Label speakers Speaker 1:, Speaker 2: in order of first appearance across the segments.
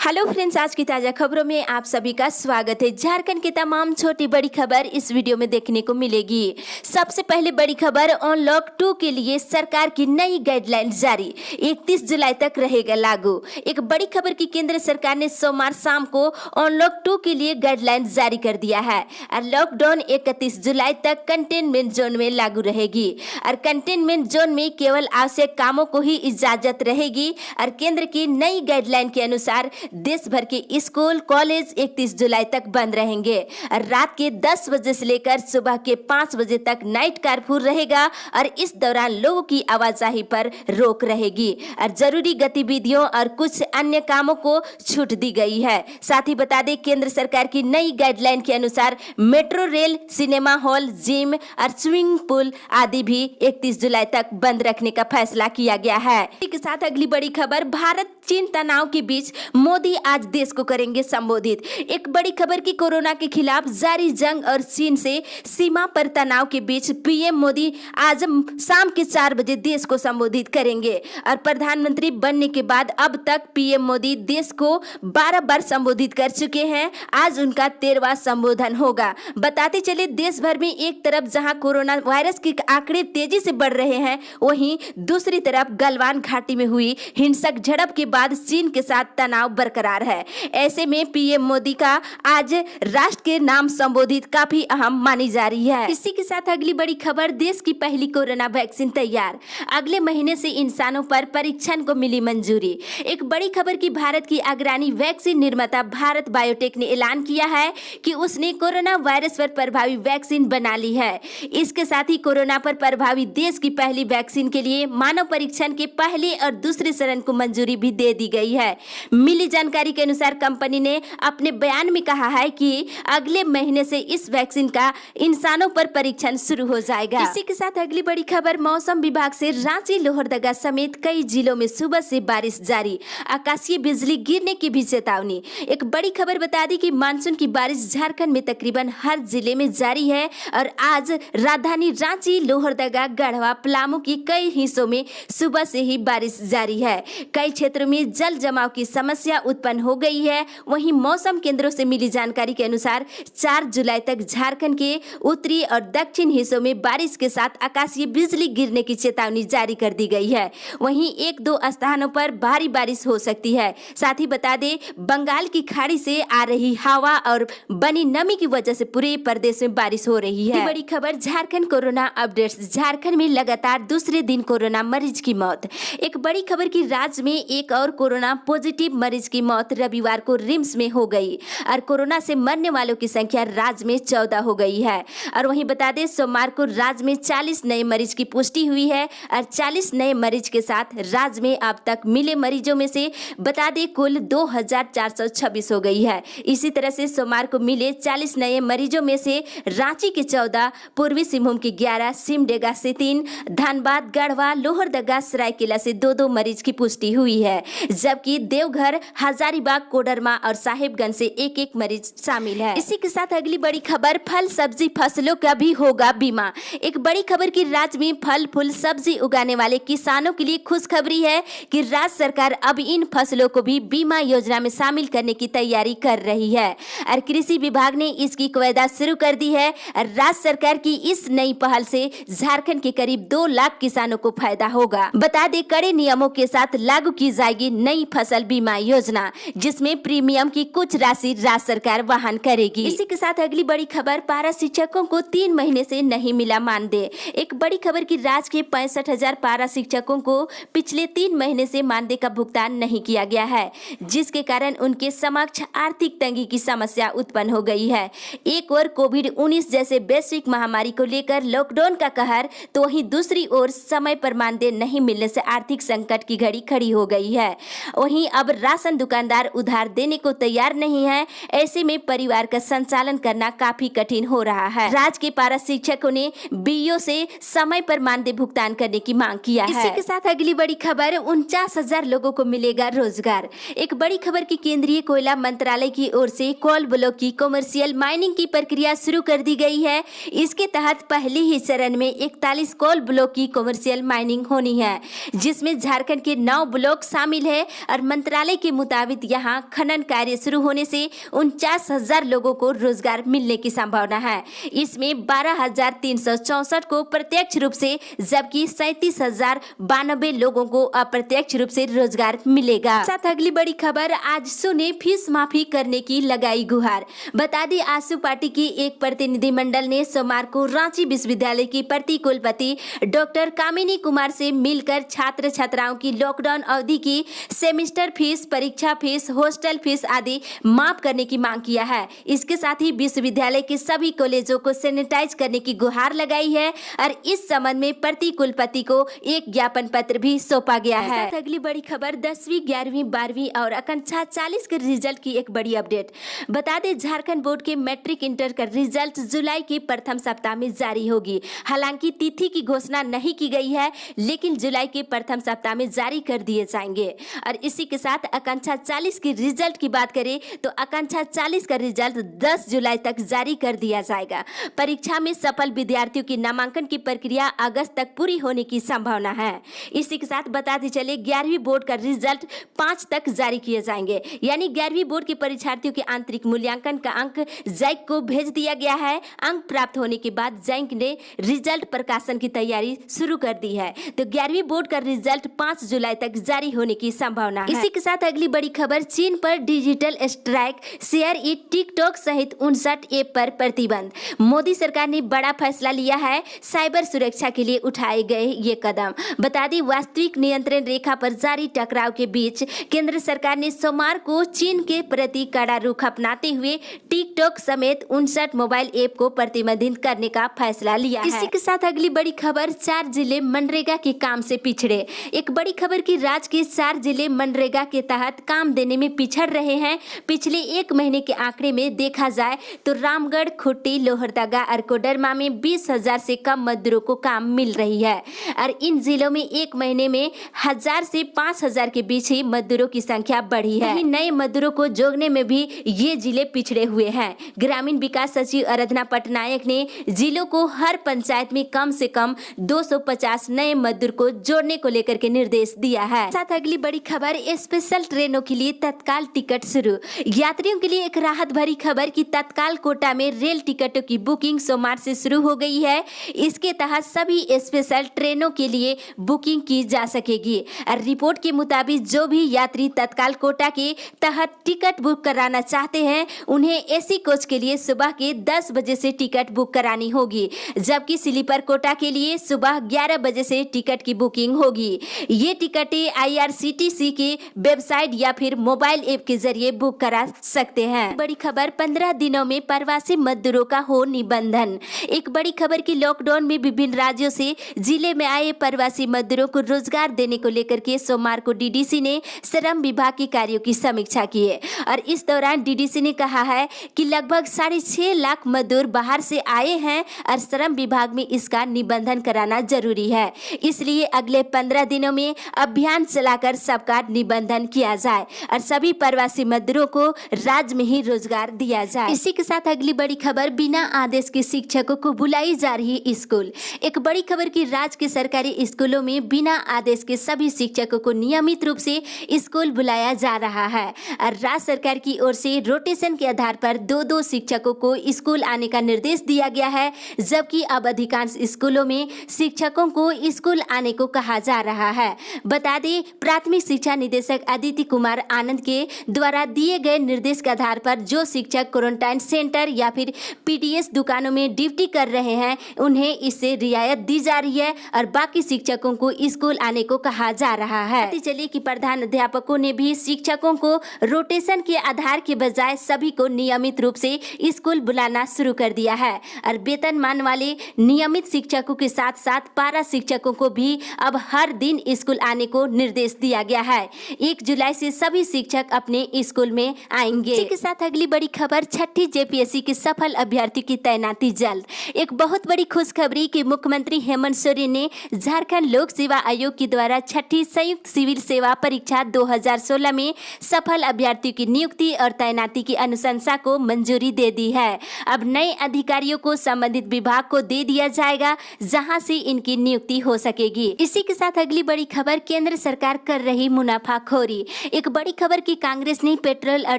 Speaker 1: Hello friends, आज की ताज़ा खबरों में आप सभी का स्वागत है। झारखंड की तमाम छोटी बड़ी खबर इस वीडियो में देखने को मिलेगी। सबसे पहले बड़ी खबर, अनलॉक 2 के लिए सरकार की नई गाइडलाइन जारी, 31 जुलाई तक रहेगा लागू। एक बड़ी खबर की केंद्र सरकार ने सोमवार शाम को अनलॉक 2 के लिए गाइडलाइन जारी कर दिया है और लॉकडाउन 31 जुलाई तक कंटेनमेंट जोन में लागू रहेगी और कंटेनमेंट जोन में केवल आवश्यक कामों को ही इजाजत रहेगी और केंद्र की नई गाइडलाइन के अनुसार देश भर के स्कूल कॉलेज 31 जुलाई तक बंद रहेंगे और रात के 10 बजे से लेकर सुबह के 5 बजे तक नाइट कर्फ्यू रहेगा और इस दौरान लोगों की आवाजाही पर रोक रहेगी और जरूरी गतिविधियों और कुछ अन्य कामों को छूट दी गई है। साथ ही बता दें, केंद्र सरकार की नई गाइडलाइन के अनुसार metro rail, cinema hall, gym और स्विमिंग पूल आदि भी 31 जुलाई तक बंद रखने का फैसला किया गया है। इसी के साथ अगली बड़ी खबर, भारत चीन तनाव के बीच मोदी आज देश को करेंगे संबोधित। एक बड़ी खबर की कोरोना के खिलाफ जारी जंग और चीन से सीमा पर तनाव के बीच पीएम मोदी आज शाम के 4 बजे देश को संबोधित करेंगे और प्रधानमंत्री बनने के बाद अब तक पीएम मोदी देश को 12 बार संबोधित कर चुके हैं। आज उनका 13वां संबोधन होगा। बताते चले, देश भर में एक तरफ जहां कोरोना वायरस के आंकड़े तेजी से बढ़ रहे हैं, वहीं दूसरी तरफ गलवान घाटी में हुई हिंसक झड़प के बाद चीन के साथ तनाव बरकरार है। ऐसे में पीएम मोदी का आज राष्ट्र के नाम संबोधित काफी अहम मानी जा रही है। इसी के साथ अगली बड़ी खबर, देश की पहली कोरोना वैक्सीन तैयार, अगले महीने से इंसानों पर परीक्षण को मिली मंजूरी। एक बड़ी खबर की भारत की अग्रणी वैक्सीन निर्माता भारत बायोटेक ने ऐलान किया है कि उसने कोरोना वायरस पर प्रभावी वैक्सीन बना ली है। इसके साथ ही कोरोना पर प्रभावी देश की पहली वैक्सीन के लिए मानव परीक्षण के पहले और दूसरे चरण को मंजूरी भी दे दी गई है। मिली जानकारी के अनुसार कंपनी ने अपने बयान में कहा है कि अगले महीने से इस वैक्सीन का इंसानों पर परीक्षण शुरू हो जाएगा। इसी के साथ अगली बड़ी खबर, मौसम विभाग से रांची, लोहरदगा समेत कई जिलों में सुबह से बारिश जारी, आकाशीय बिजली गिरने की भी चेतावनी। एक बड़ी खबर बता दी कि मानसून की बारिश झारखंड में तकरीबन हर जिले में जारी है और आज राजधानी रांची, लोहरदगा, गढ़वा, पलामू की कई हिस्सों में सुबह से ही बारिश जारी है। कई क्षेत्रों में जल जमाव की समस्या उत्पन्न हो गई है। वहीं मौसम केंद्रों से मिली जानकारी के अनुसार 4 जुलाई तक झारखंड के उत्तरी और दक्षिण हिस्सों में बारिश के साथ आकाशीय बिजली गिरने की चेतावनी जारी कर दी गई है। वहीं 1-2 स्थानों पर भारी बारिश हो सकती है। साथ ही बता दें, बंगाल की खाड़ी से आ रही हवा और बनी नमी की वजह से पूरे प्रदेश में बारिश हो रही है। बड़ी खबर, झारखंड कोरोना अपडेट्स, झारखंड में लगातार दूसरे दिन कोरोना मरीज की मौत। एक बड़ी खबर की राज्य में एक और कोरोना पॉजिटिव मरीज की मौत रविवार को रिम्स में हो गई और कोरोना से मरने वालों की संख्या राज्य में 14 हो गई है। और वहीं बता दें, सोमवार को राज्य में 40 नए मरीज की पुष्टि हुई है और 40 नए मरीज के साथ राज्य में अब तक मिले मरीजों में से बता दें कुल 2426 हो गई है। इसी तरह से सोमवार को मिले 40 नए मरीजों में से रांची के 14, पूर्वी सिंहभूम के 11, सिमडेगा से 3, धनबाद, गढ़वा, लोहरदगा, सरायकेला से 2-2 मरीज की पुष्टि हुई है, जबकि देवघर, हजारीबाग, कोडरमा और साहिबगंज से 1-1 मरीज शामिल है। इसी के साथ अगली बड़ी खबर, फल सब्जी फसलों का भी होगा बीमा। एक बड़ी खबर की राज्य में फल फूल सब्जी उगाने वाले किसानों के लिए खुशखबरी है कि राज्य सरकार अब इन फसलों को भी बीमा योजना में शामिल करने की तैयारी कर रही है और कृषि विभाग ने इसकी कवायद शुरू कर दी है। राज्य सरकार की इस नई पहल से झारखंड के करीब 2 लाख किसानों को फायदा होगा। बता दें, कड़े नियमों के साथ लागू की जाएगी नई फसल बीमा योजना, जिसमें प्रीमियम की कुछ राशि राज्य सरकार वहन करेगी। इसी के साथ अगली बड़ी खबर, पारा शिक्षकों को 3 महीने से नहीं मिला मानदेय। एक बड़ी खबर की राज्य के 65,000 पारा शिक्षकों को पिछले 3 महीने से मानदेय का भुगतान नहीं किया गया है, जिसके कारण उनके समक्ष आर्थिक तंगी की समस्या उत्पन्न हो गई है। एक ओर कोविड-19 जैसे वैश्विक महामारी को लेकर लॉकडाउन का कहर, तो वहीं दूसरी ओर समय पर मानदेय नहीं मिलने से आर्थिक संकट की घड़ी खड़ी हो गई है। वहीं अब राशन दुकानदार उधार देने को तैयार नहीं है। ऐसे में परिवार का संचालन करना काफी कठिन हो रहा है। राज्य के पारा शिक्षकों ने बीईओ से समय पर मानदेय भुगतान करने की मांग किया है। इसी के साथ अगली बड़ी खबर, 49,000 लोगों को मिलेगा रोजगार। एक बड़ी खबर की केंद्रीय कोयला मंत्रालय की ओर से कोल ब्लॉक की कॉमर्शियल माइनिंग की प्रक्रिया शुरू कर दी गई है। इसके तहत पहले ही चरण में 41 कोल ब्लॉक की कॉमर्शियल माइनिंग होनी है, जिसमें झारखंड के 9 ब्लॉक शामिल है और मंत्रालय के मुताबिक मुताबिक यहाँ खनन कार्य शुरू होने से 49,000 लोगों को रोजगार मिलने की संभावना है। इसमें 12,364 को प्रत्यक्ष रूप से जबकि 37,092 लोगों को अप्रत्यक्ष रूप से रोजगार मिलेगा। साथ अगली बड़ी खबर, आज सुने फीस माफी करने की लगाई गुहार। बता दें आसू पार्टी की एक प्रतिनिधिमंडल ने सोमवार को रांची विश्वविद्यालय की प्रति कुलपति डॉक्टर कामिनी कुमार से मिलकर छात्र छात्राओं की लॉकडाउन अवधि की सेमेस्टर फीस, परीक्षा फीस, हॉस्टल फीस आदि माफ करने की मांग किया है। इसके साथ ही विश्वविद्यालय के सभी कॉलेजों को सैनिटाइज करने की गुहार लगाई है और इस संबंध में प्रति कुलपति को एक ज्ञापन पत्र भी सौंपा गया है। साथ अगली बड़ी खबर, 10वीं, 11वीं, 12वीं और आकांक्षा 40 के रिजल्ट की एक बड़ी अपडेट। बता दें झारखंड बोर्ड के मैट्रिक इंटर का रिजल्ट जुलाई के प्रथम सप्ताह में जारी होगी। हालांकि तिथि की घोषणा नहीं की गई है, लेकिन जुलाई के प्रथम सप्ताह में जारी कर दिए जाएंगे। और इसी के साथ आकांक्षा 40 की रिजल्ट की बात करें तो आकांक्षा 40 का रिजल्ट 10 जुलाई तक जारी कर दिया जाएगा। परीक्षा में सफल विद्यार्थियों की नामांकन की प्रक्रिया अगस्त तक पूरी होने की संभावना है। इसी के साथ बताते चले 11वीं बोर्ड का रिजल्ट 5 तक जारी किए जाएंगे। यानी 11वीं बोर्ड के परीक्षार्थियों के आंतरिक मूल्यांकन का अंक जैक को भेज दिया गया है। अंक प्राप्त होने के बाद जैक ने रिजल्ट प्रकाशन की तैयारी शुरू कर दी है। तो 11वीं बोर्ड का रिजल्ट 5 जुलाई तक जारी होने की संभावना है। इसी के साथ अगली बड़ी खबर, चीन पर digital strike, share it, TikTok सहित 59 ऐप पर प्रतिबंध। मोदी सरकार ने बड़ा फैसला लिया है। साइबर सुरक्षा के लिए उठाए गए ये कदम। बता दें वास्तविक नियंत्रण रेखा पर जारी टकराव के बीच केंद्र सरकार ने सोमवार को चीन के प्रति कड़ा रुख अपनाते हुए टिकटॉक समेत 59 मोबाइल ऐप को प्रतिबंधित करने का फैसला लिया है। इसी के साथ अगली बड़ी खबर, 4 जिले मनरेगा के काम से पिछड़े। एक बड़ी खबर की राज्य के 4 जिले मनरेगा के तहत काम देने में पिछड़ रहे हैं। पिछले 1 महीने के आंकड़े में देखा जाए तो रामगढ़, खुट्टी, लोहरदगा और कोडरमा में 20,000 से कम मजदूरों को काम मिल रही है। और इन जिलों में 1 महीने में 1,000 से 5,000 के बीच ही मजदूरों की संख्या बढ़ी है। नए मजदूरों को जोड़ने में भी ये जिले पिछड़े हुए हैं। ग्रामीण विकास सचिव आराधना पटनायक ने जिलों को हर पंचायत में कम से कम 250 नए मजदूर को जोड़ने को लेकर के निर्देश दिया है। साथ अगली बड़ी खबर, स्पेशल ट्रेनों के लिए तत्काल टिकट शुरू। यात्रियों के लिए एक राहत भरी खबर की तत्काल कोटा में रेल टिकटों की बुकिंग सोमवार से शुरू हो गई है। इसके तहत सभी स्पेशल ट्रेनों के लिए बुकिंग की जा सकेगी। और रिपोर्ट के मुताबिक जो भी यात्री तत्काल कोटा के तहत टिकट बुक कराना चाहते हैं उन्हें एसी कोच के लिए सुबह के 10 बजे से टिकट बुक करानी होगी, जबकि स्लीपर कोटा के लिए सुबह 11 बजे से टिकट की बुकिंग होगी। ये टिकटें IRCTC के वेबसाइट या फिर मोबाइल ऐप के जरिए बुक करा सकते हैं। बड़ी खबर, 15 दिनों में प्रवासी मजदूरों का हो निबंधन। एक बड़ी खबर की लॉकडाउन में विभिन्न राज्यों से जिले में आए प्रवासी मजदूरों को रोजगार देने को लेकर के सोमवार को DDC ने श्रम विभाग के कार्यों की समीक्षा की है। और इस दौरान DDC ने कहा है कि लगभग 6.5 लाख मजदूर बाहर से आए हैं और श्रम विभाग में इसका निबंधन कराना जरूरी है। इसलिए अगले 15 दिनों में अभियान चलाकर सबका निबंधन किया जाए और सभी प्रवासी मजदूरों को राज्य में ही रोजगार दिया जाए। इसी के साथ अगली बड़ी खबर, बिना आदेश के शिक्षकों को बुलाई जा रही स्कूल। एक बड़ी खबर की राज्य के सरकारी स्कूलों में बिना आदेश के सभी शिक्षकों को नियमित रूप से स्कूल बुलाया जा रहा है। और राज्य सरकार की ओर से रोटेशन के आधार पर 2-2 शिक्षकों को स्कूल आने का निर्देश दिया गया है, जबकि अब अधिकांश स्कूलों में शिक्षकों को स्कूल आने को कहा जा रहा है। बता दें प्राथमिक शिक्षा निदेशक अदिति कुमार आनंद के द्वारा दिए गए निर्देश के आधार पर जो शिक्षक क्वारंटाइन सेंटर या फिर PDS दुकानों में ड्यूटी कर रहे हैं उन्हें इससे रियायत दी जा रही है और बाकी शिक्षकों को स्कूल आने को कहा जा रहा है। पता चले कि प्रधान अध्यापकों ने भी शिक्षकों को रोटेशन के आधार के बजाय सभी को नियमित रूप से स्कूल बुलाना शुरू कर दिया है। और वेतनमान वाले नियमित शिक्षकों के साथ साथ पारा शिक्षकों को भी अब हर दिन स्कूल आने को निर्देश दिया गया है। 1 जुलाई से सभी शिक्षक अपने स्कूल में आएंगे। इसी के साथ अगली बड़ी खबर, 6ठी JPSC के सफल अभ्यर्थी की तैनाती जल्द। एक बहुत बड़ी खुशखबरी कि मुख्यमंत्री हेमंत सोरेन ने झारखंड लोक सेवा आयोग के द्वारा 6ठी संयुक्त सिविल सेवा परीक्षा 2016 में सफल अभ्यर्थियों की नियुक्ति और तैनाती की अनुशंसा को मंजूरी दे दी है। अब नए अधिकारियों को संबंधित विभाग को दे दिया जाएगा जहां से इनकी नियुक्ति हो सकेगी। इसी के साथ अगली बड़ी खबर, केंद्र सरकार कर रही मुनाफाखोरी। एक बड़ी खबर की कांग्रेस ने पेट्रोल और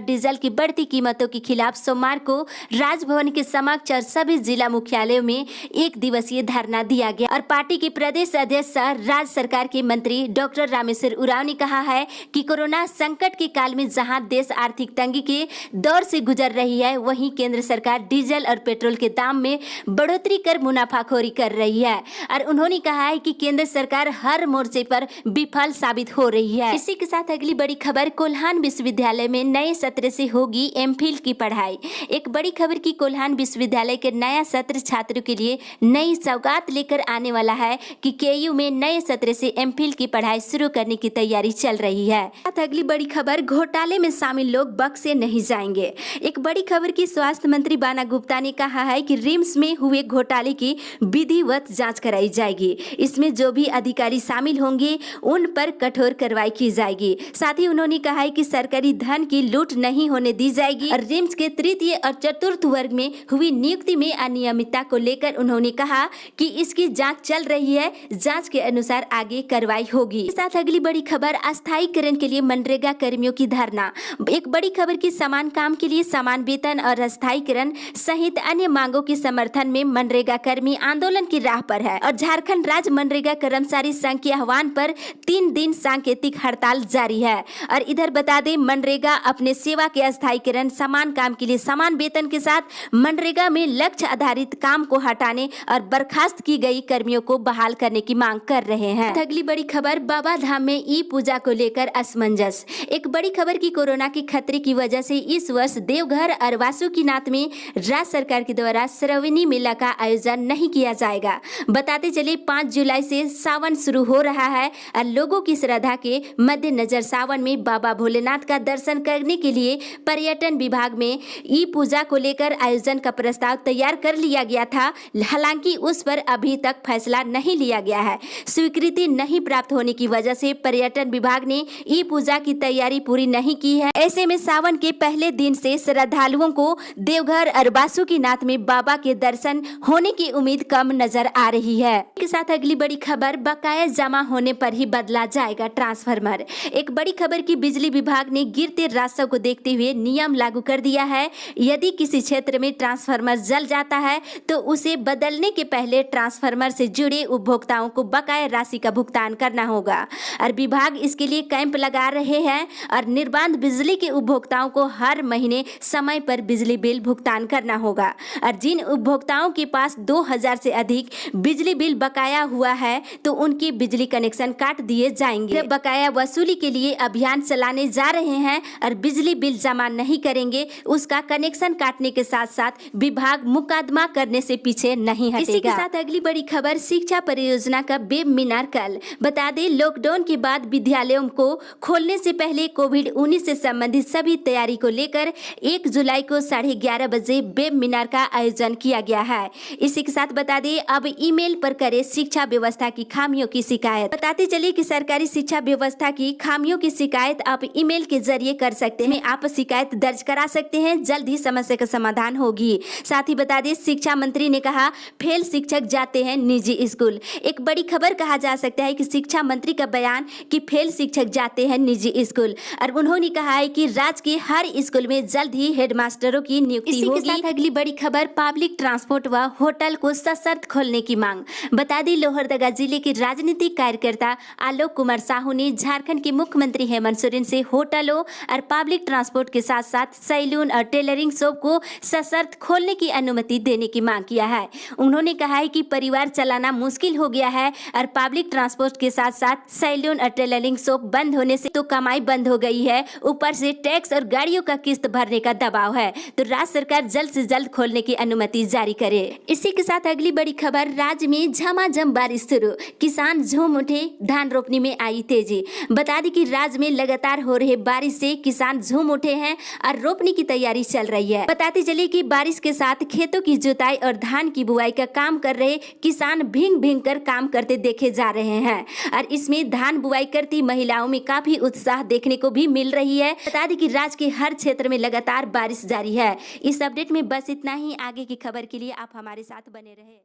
Speaker 1: डीजल की बढ़ती कीमतों के खिलाफ सोमवार को राजभवन के समक्ष और सभी जिला मुख्यालयों में एक दिवसीय धरना दिया गया और पार्टी के प्रदेश अध्यक्ष राज्य सरकार के मंत्री डॉक्टर रामेश्वर उरांव ने कहा है कि कोरोना संकट के काल में जहां देश आर्थिक तंगी के दौर से गुजर रही है, वहीं केंद्र सरकार डीजल और पेट्रोल के दाम में बढ़ोतरी कर मुनाफाखोरी कर रही है और उन्होंने कहा है कि केंद्र सरकार हर मोर्चे पर विफल साबित हो रही है। इसी के साथ अगली बड़ी खबर, कोल्हान विश्वविद्यालय में नए सत्र से होगी एमफिल की पढ़ाई। एक बड़ी खबर की कोल्हान विश्वविद्यालय के नया सत्र छात्रों के लिए नई सौगात लेकर आने वाला है कि केयू में नए सत्र से एमफिल की पढ़ाई शुरू करने की तैयारी चल रही है। अगली बड़ी खबर, घोटाले में शामिल लोग बक्से नहीं जाएंगे। एक बड़ी खबर की स्वास्थ्य मंत्री बाना गुप्ता ने कहा है कि रिम्स में हुए घोटाले की विधिवत जांच कराई जाएगी। इसमें जो भी अधिकारी शामिल होंगे उन पर कठोर कार्रवाई की जाएगी। साथ ही उन्होंने कहा है कि सरकारी धन की लूट नहीं होने दी जाएगी और रिम्स के तृतीय और चतुर्थ वर्ग में हुई नियुक्ति में अनियमितता को लेकर उन्होंने कहा कि इसकी जांच चल रही है, जांच के अनुसार आगे कार्रवाई होगी। साथ अगली बड़ी खबर, अस्थायीकरण के लिए मनरेगा कर्मियों की धरना। एक बड़ी खबर की समान काम के लिए समान वेतन और अस्थायीकरण सहित अन्य मांगों के समर्थन में मनरेगा कर्मी आंदोलन की राह पर है और झारखंड राज्य मनरेगा कर्मचारी संघ के आह्वान पर 3 दिन सांकेतिक हड़ताल जारी है। और इधर बता दें, मनरेगा अपने सेवा के अस्थायीकरण, समान काम के लिए समान वेतन के साथ मनरेगा में लक्ष्य आधारित काम को हटाने और बर्खास्त की गई कर्मियों को बहाल करने की मांग कर रहे हैं। अगली बड़ी खबर, बाबा धाम में ई पूजा को लेकर असमंजस। एक बड़ी खबर की कोरोना के खतरे की वजह से इस वर्ष देवघर और वासुकीनाथ में राज्य सरकार के द्वारा श्रावणी मेला का आयोजन नहीं किया जाएगा। बताते चले 5 जुलाई से सावन शुरू हो रहा है और लोगों की श्रद्धा के मद्देनजर सावन में बाबा भोलेनाथ का दर्शन करने के लिए पर्यटन विभाग में ई पूजा को लेकर आयोजन का प्रस्ताव तैयार कर लिया गया था। हालांकि उस पर अभी तक फैसला नहीं लिया गया है। स्वीकृति नहीं प्राप्त होने की वजह से पर्यटन विभाग ने ई पूजा की तैयारी पूरी नहीं की है। ऐसे में सावन के पहले दिन से श्रद्धालुओं को देवघर और वासुकीनाथ में बाबा के दर्शन होने की उम्मीद कम नजर आ रही है। इसके साथ अगली बड़ी खबर, बकाया जमा होने पर ही बदला जाएगा ट्रांसफार्मर। एक बड़ी खबर की बिजली विभाग ने गिरते राजस्व को देखते हुए नियम लागू कर दिया है। यदि किसी क्षेत्र में ट्रांसफार्मर जल जाता है तो उसे बदलने के पहले ट्रांसफार्मर से जुड़े उपभोक्ताओं को बकाया राशि का भुगतान करना होगा और विभाग इसके लिए कैंप लगा रहे हैं और निर्बाध बिजली के उपभोक्ताओं को हर महीने समय पर बिजली बिल भुगतान करना होगा। और जिन उपभोक्ताओं के पास 2000 से अधिक बिजली बिल बकाया हुआ है तो उनके बिजली कनेक्शन काट दिए जाएंगे। बकाया वसूली के लिए अभियान चलाने जा रहे हैं और बिजली बिल जमा नहीं करेंगे उसका कनेक्शन काटने के साथ साथ विभाग मुकदमा करने से पीछे नहीं हटेगा। इसी के साथ अगली बड़ी खबर, शिक्षा परियोजना का वेबिनार कल। बता दें, लॉकडाउन के बाद विद्यालयों को खोलने से पहले कोविड-19 से संबंधित सभी तैयारी को लेकर 1 जुलाई को 11:30 बजे वेबिनार का आयोजन किया गया है। इसी के साथ बता दें, अब ईमेल पर करें शिक्षा व्यवस्था की खामियों की शिकायत। बताते चलिए कि सरकारी शिक्षा व्यवस्था की खामियों की शिकायत आप ईमेल के जरिए कर सकते हैं। आप शिकायत दर्ज करा सकते हैं, जल्द ही समस्या का समाधान होगी। साथ ही बता दें, शिक्षा मंत्री ने कहा फेल शिक्षक जाते हैं निजी स्कूल। एक बड़ी खबर कहा जा सकता है कि शिक्षा मंत्री का बयान कि फेल शिक्षक जाते हैं निजी स्कूल और उन्होंने कहा है कि राज्य के हर स्कूल में जल्द ही हेडमास्टरों की नियुक्ति होगी। इसी के साथ अगली बड़ी खबर, पब्लिक ट्रांसपोर्ट व होटल को सशर्त खोलने की मांग। बता दें, लोहरदगा जिले के राजनीतिक कार्यकर्ता आलोक कुमार साहू ने झारखंड के मुख्यमंत्री हेमंत सोरेन से होटलों और पब्लिक ट्रांसपोर्ट के साथ साथ सैलून और टेलरिंग शॉप को सशर्त खोलने की अनुमति देने की मांग किया है। उन्होंने कहा है कि परिवार चलाना मुश्किल हो गया है और पब्लिक ट्रांसपोर्ट के साथ साथ सैलून और टेलरिंग शॉप बंद होने से तो कमाई बंद हो गई है, ऊपर से टैक्स और गाड़ियों का किस्त भरने का दबाव है। तो राज्य सरकार जल्द से जल्द खोलने की अनुमति जारी करे। इसी के साथ अगली बड़ी खबर, राज्य में झमाझम बारिश शुरू, किसान झूम उठे, धान रोपनी में आई तेजी। बता दें कि राज्य में लगातार हो रहे बारिश से किसान झूम उठे हैं और रोपनी की तैयारी चल रही है। बताते चले कि बारिश के साथ खेतों की जुताई और धान की बुआई का काम कर रहे किसान भींग भींग कर काम करते देखे जा रहे हैं और इसमें धान बुआई करती महिलाओं में काफी उत्साह देखने को भी मिल रही है। बता दें कि राज्य के हर क्षेत्र में लगातार बारिश जारी है। इस अपडेट में बस इतना ही। आगे की खबर के लिए आप हमारे साथ बने रहे।